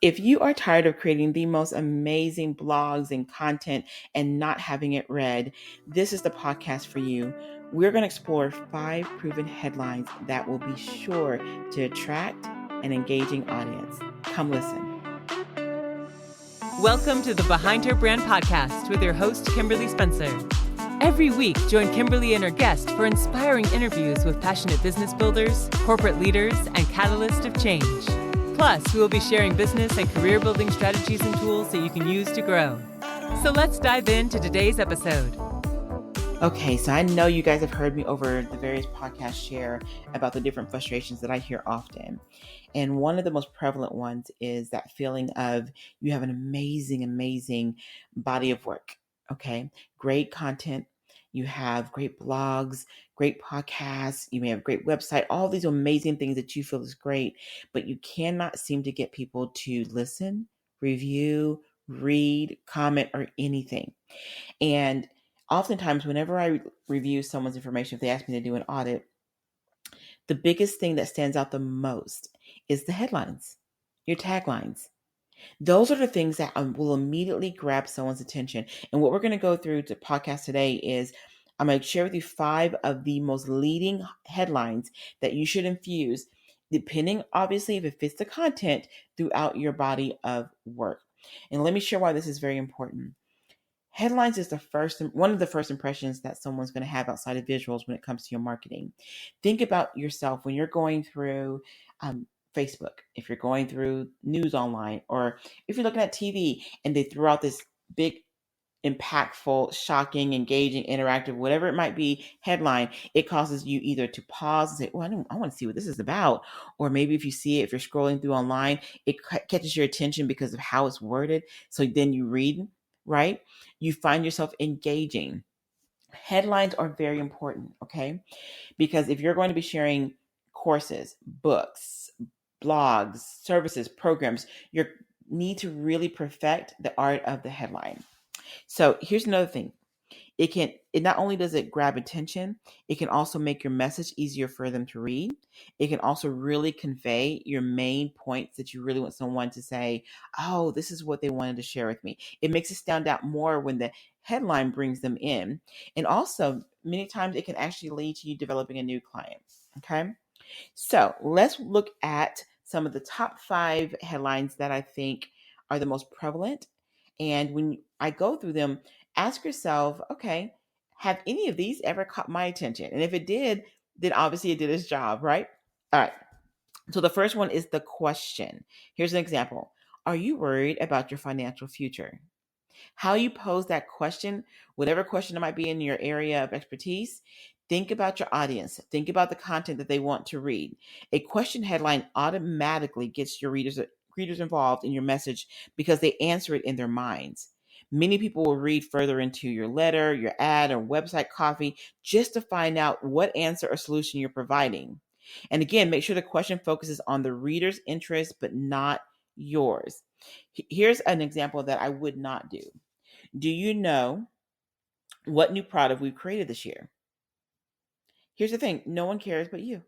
If you are tired of creating the most amazing blogs and content and not having it read, this is the podcast for you. We're going to explore 5 proven headlines that will be sure to attract an engaging audience. Come listen. Welcome to the Behind Her Brand podcast with your host, Kimberly Spencer. Every week, join Kimberly and her guest for inspiring interviews with passionate business builders, corporate leaders, and catalysts of change. Plus, we will be sharing business and career building strategies and tools that you can use to grow. So let's dive into today's episode. Okay, so I know you guys have heard me over the various podcasts share about the different frustrations that I hear often. And one of the most prevalent ones is that feeling of you have an amazing body of work. Okay, great content. You have great blogs, great podcasts. You may have a great website, all these amazing things that you feel is great, but you cannot seem to get people to listen, review, read, comment, or anything. And oftentimes, whenever I review someone's information, if they ask me to do an audit, the biggest thing that stands out the most is the headlines, your taglines. Those are the things that will immediately grab someone's attention. And what we're going to go through to podcast today is I'm going to share with you 5 of the most leading headlines that you should infuse, depending, obviously, if it fits the content throughout your body of work. And let me share why this is very important. Headlines is one of the first impressions that someone's going to have outside of visuals when it comes to your marketing. Think about yourself when you're going through Facebook, if you're going through news online, or if you're looking at TV and they throw out this big, impactful, shocking, engaging, interactive, whatever it might be, headline, it causes you either to pause and say, oh, I want to see what this is about. Or maybe if you see it, if you're scrolling through online, it catches your attention because of how it's worded. So then you read, right? You find yourself engaging. Headlines are very important, okay? Because if you're going to be sharing courses, books, blogs, services, programs, you need to really perfect the art of the headline. So here's another thing. It not only does it grab attention, it can also make your message easier for them to read. It can also really convey your main points that you really want someone to say, oh, this is what they wanted to share with me. It makes it stand out more when the headline brings them in. And also, many times it can actually lead to you developing a new client. Okay. So let's look at some of the top 5 headlines that I think are the most prevalent. And when I go through them, ask yourself, okay, have any of these ever caught my attention? And if it did, then obviously it did its job, right? All right. So the first one is the question. Here's an example. Are you worried about your financial future? How you pose that question, whatever question it might be in your area of expertise, think about your audience. Think about the content that they want to read. A question headline automatically gets your readers involved in your message because they answer it in their minds. Many people will read further into your letter, your ad, or website copy just to find out what answer or solution you're providing. And again, make sure the question focuses on the reader's interest, but not yours. Here's an example that I would not do. Do you know what new product we've created this year? Here's the thing. No one cares but you.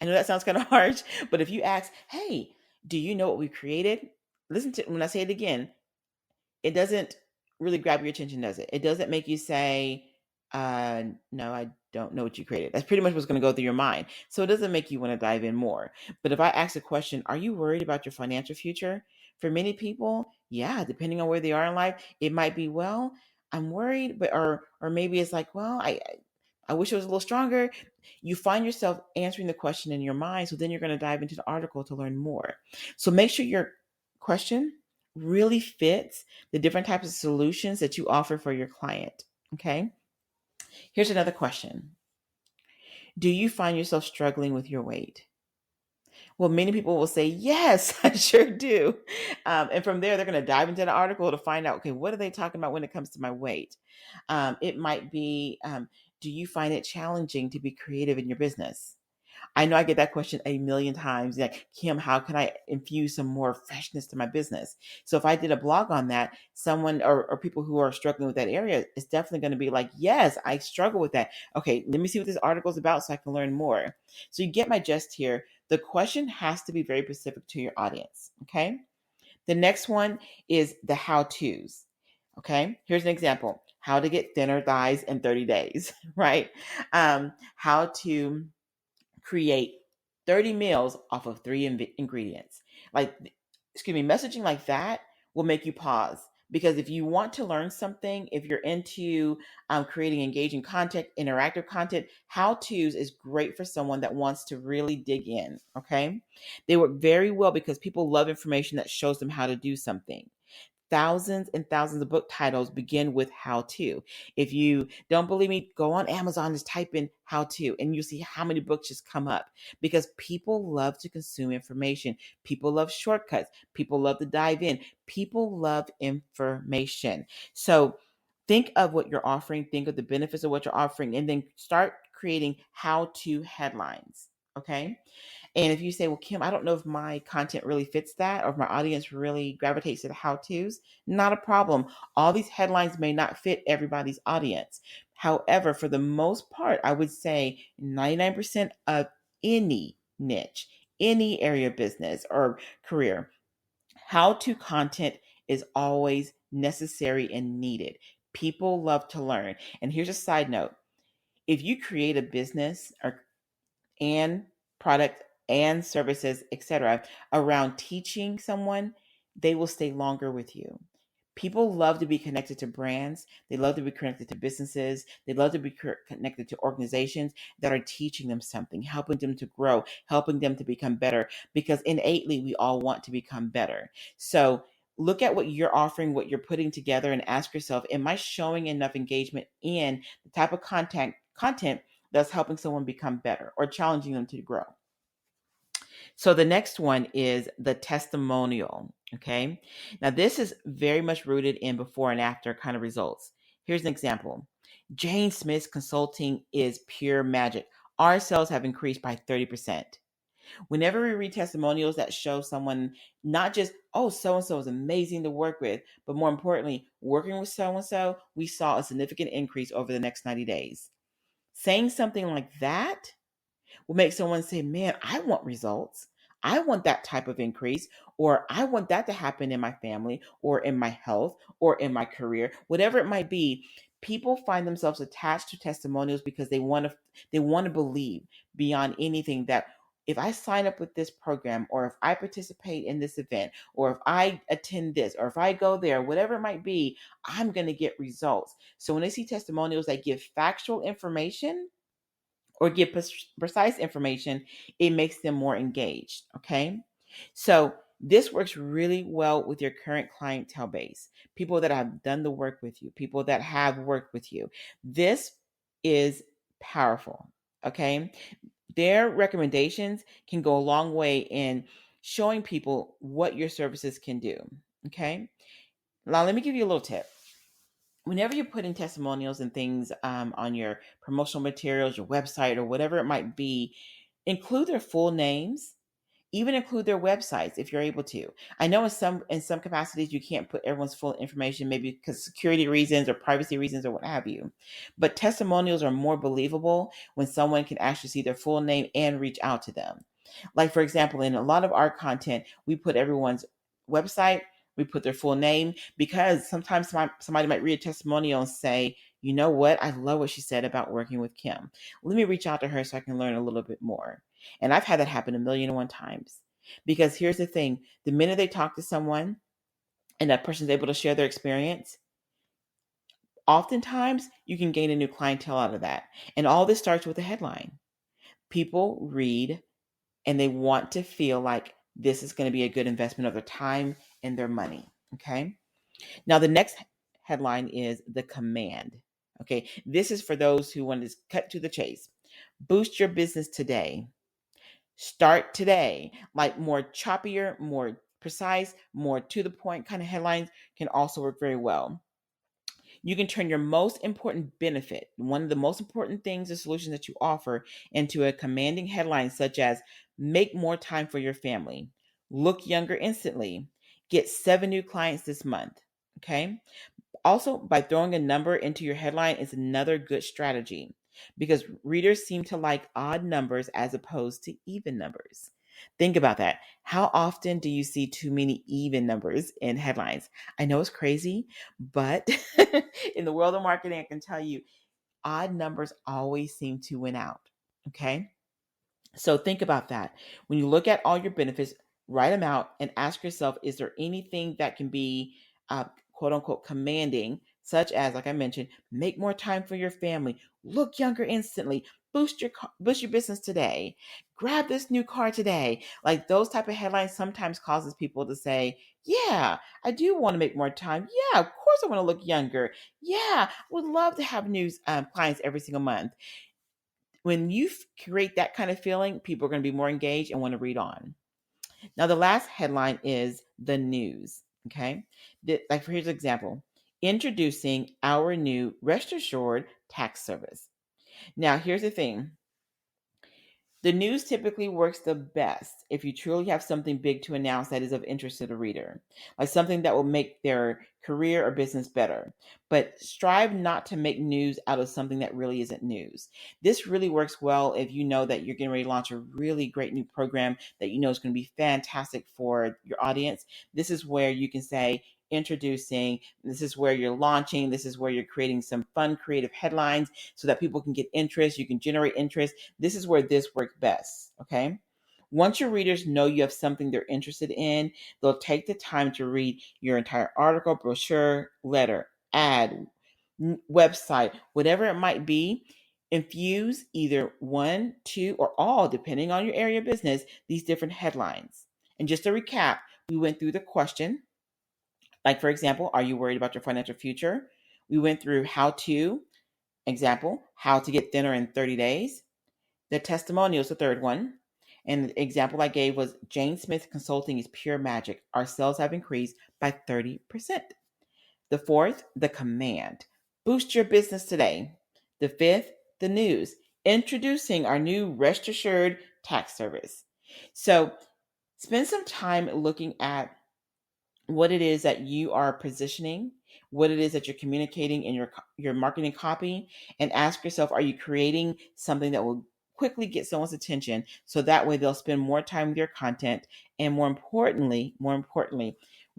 I know that sounds kind of harsh, but if you ask, hey, do you know what we created? Listen to when I say it again, it doesn't really grab your attention, does it? It doesn't make you say, no, I don't know what you created. That's pretty much what's going to go through your mind. So it doesn't make you want to dive in more. But if I ask a question, are you worried about your financial future? For many people, yeah, depending on where they are in life, it might be, well, I'm worried, but or maybe it's like, well, I wish it was a little stronger. You find yourself answering the question in your mind. So then you're going to dive into the article to learn more. So make sure your question really fits the different types of solutions that you offer for your client. Okay. Here's another question. Do you find yourself struggling with your weight? Well, many people will say, yes, I sure do. And from there, they're going to dive into the article to find out, okay, what are they talking about when it comes to my weight? It might be, do you find it challenging to be creative in your business? I know I get that question a million times. Like, Kim, how can I infuse some more freshness to my business? So if I did a blog on that, someone or people who are struggling with that area is definitely going to be like, yes, I struggle with that. Okay, let me see what this article is about so I can learn more. So you get my gist here. The question has to be very specific to your audience. Okay. The next one is the how-tos. Okay, here's an example: how to get thinner thighs in 30 days, right? How to create 30 meals off of three ingredients. Like, excuse me, messaging like that will make you pause. Because if you want to learn something, if you're into creating engaging content, interactive content, how to's is great for someone that wants to really dig in. Okay. They work very well because people love information that shows them how to do something. Thousands and thousands of book titles begin with how to. If you don't believe me, go on Amazon, just type in how to, and you'll see how many books just come up, because people love to consume information. People love shortcuts. People love to dive in. People love information. So think of what you're offering, think of the benefits of what you're offering, and then start creating how to headlines. Okay. And if you say, well, Kim, I don't know if my content really fits that or if my audience really gravitates to the how to's, not a problem. All these headlines may not fit everybody's audience. However, for the most part, I would say 99% of any niche, any area of business or career, how to content is always necessary and needed. People love to learn. And here's a side note: if you create a business and product and services, etc., around teaching someone, they will stay longer with you. People love to be connected to brands. They love to be connected to businesses. They love to be connected to organizations that are teaching them something, helping them to grow, helping them to become better, because innately we all want to become better. So look at what you're offering, what you're putting together, and ask yourself, am I showing enough engagement in the type of content that's helping someone become better or challenging them to grow? So the next one is the testimonial. Okay. Now, this is very much rooted in before and after kind of results. Here's an example: Jane Smith's consulting is pure magic. Our sales have increased by 30%. Whenever we read testimonials that show someone not just, oh, so and so is amazing to work with, but more importantly, working with so and so, we saw a significant increase over the next 90 days. Saying something like that will make someone say, man, I want results. I want that type of increase, or I want that to happen in my family, or in my health, or in my career, whatever it might be. People find themselves attached to testimonials because they want to believe beyond anything that if I sign up with this program, or if I participate in this event, or if I attend this, or if I go there, whatever it might be, I'm going to get results. So when they see testimonials that give factual information or give precise information, it makes them more engaged. Okay. So this works really well with your current clientele base, people that have done the work with you, people that have worked with you. This is powerful. Okay. Their recommendations can go a long way in showing people what your services can do. Okay. Now, let me give you a little tip. Whenever you're putting testimonials and things on your promotional materials, your website, or whatever it might be, include their full names. Even include their websites if you're able to. I know in some capacities you can't put everyone's full information, maybe because security reasons or privacy reasons or what have you. But testimonials are more believable when someone can actually see their full name and reach out to them. Like, for example, in a lot of our content, we put everyone's website, we put their full name, because sometimes somebody might read a testimonial and say, you know what, I love what she said about working with Kim. Let me reach out to her so I can learn a little bit more. And I've had that happen 1,000,001 times. Because here's the thing: the minute they talk to someone and that person's able to share their experience, oftentimes you can gain a new clientele out of that. And all this starts with a headline. People read and they want to feel like this is going to be a good investment of their time and their money. Okay. Now, the next headline is the command. Okay. This is for those who want to cut to the chase. Boost your business today. Start today. Like, more choppier, more precise, more to the point kind of headlines can also work very well. You can turn your most important benefit, one of the most important things or solutions that you offer, into a commanding headline such as make more time for your family, look younger instantly, get 7 new clients this month. Okay. Also, by throwing a number into your headline is another good strategy, because readers seem to like odd numbers as opposed to even numbers. Think about that. How often do you see too many even numbers in headlines? I know it's crazy, but in the world of marketing, I can tell you odd numbers always seem to win out. Okay. So think about that. When you look at all your benefits, write them out and ask yourself, is there anything that can be quote unquote commanding, such as, like I mentioned, make more time for your family, look younger instantly, boost your business today, grab this new car today. Like those type of headlines sometimes causes people to say, yeah, I do want to make more time. Yeah, of course I want to look younger. Yeah, would love to have new clients every single month. When you create that kind of feeling, people are going to be more engaged and want to read on. Now, the last headline is the news. Okay. Here's an example: introducing our new Rest Assured tax service. Now, here's the thing. The news typically works the best if you truly have something big to announce that is of interest to the reader, like something that will make their career or business better. But strive not to make news out of something that really isn't news. This really works well if you know that you're getting ready to launch a really great new program that you know is going to be fantastic for your audience. This is where you can say, introducing, this is where you're launching, this is where you're creating some fun, creative headlines so that people can get interest, you can generate interest. This is where this works best, okay? Once your readers know you have something they're interested in, they'll take the time to read your entire article, brochure, letter, ad, website, whatever it might be. Infuse either one, two, or all, depending on your area of business, these different headlines. And just to recap, we went through the question, like, for example, are you worried about your financial future? We went through how to, example, how to get thinner in 30 days. The testimonial is the third one. And the example I gave was Jane Smith Consulting is pure magic. Our sales have increased by 30%. The fourth, the command. Boost your business today. The fifth, the news. Introducing our new Rest Assured tax service. So spend some time looking at what it is that you are positioning, what it is that you're communicating in your marketing copy, and ask yourself, are you creating something that will quickly get someone's attention so that way they'll spend more time with your content? And more importantly, when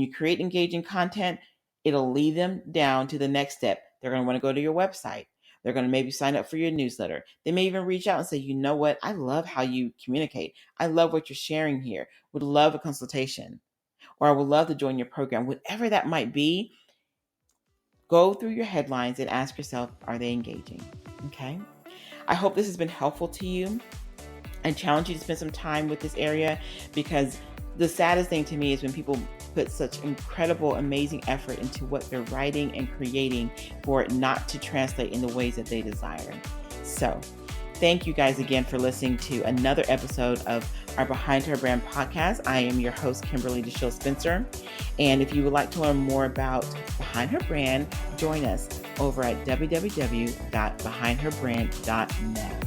you create engaging content, it'll lead them down to the next step. They're going to want to go to your website. They're going to maybe sign up for your newsletter. They may even reach out and say, you know what? I love how you communicate. I love what you're sharing here. Would love a consultation. Or I would love to join your program. Whatever that might be, go through your headlines and ask yourself, are they engaging? Okay. I hope this has been helpful to you. I challenge you to spend some time with this area, because the saddest thing to me is when people put such incredible, amazing effort into what they're writing and creating for it not to translate in the ways that they desire. So thank you guys again for listening to another episode of our Behind Her Brand podcast. I am your host, Kimberly DeShields-Spencer. And if you would like to learn more about Behind Her Brand, join us over at www.behindherbrand.net.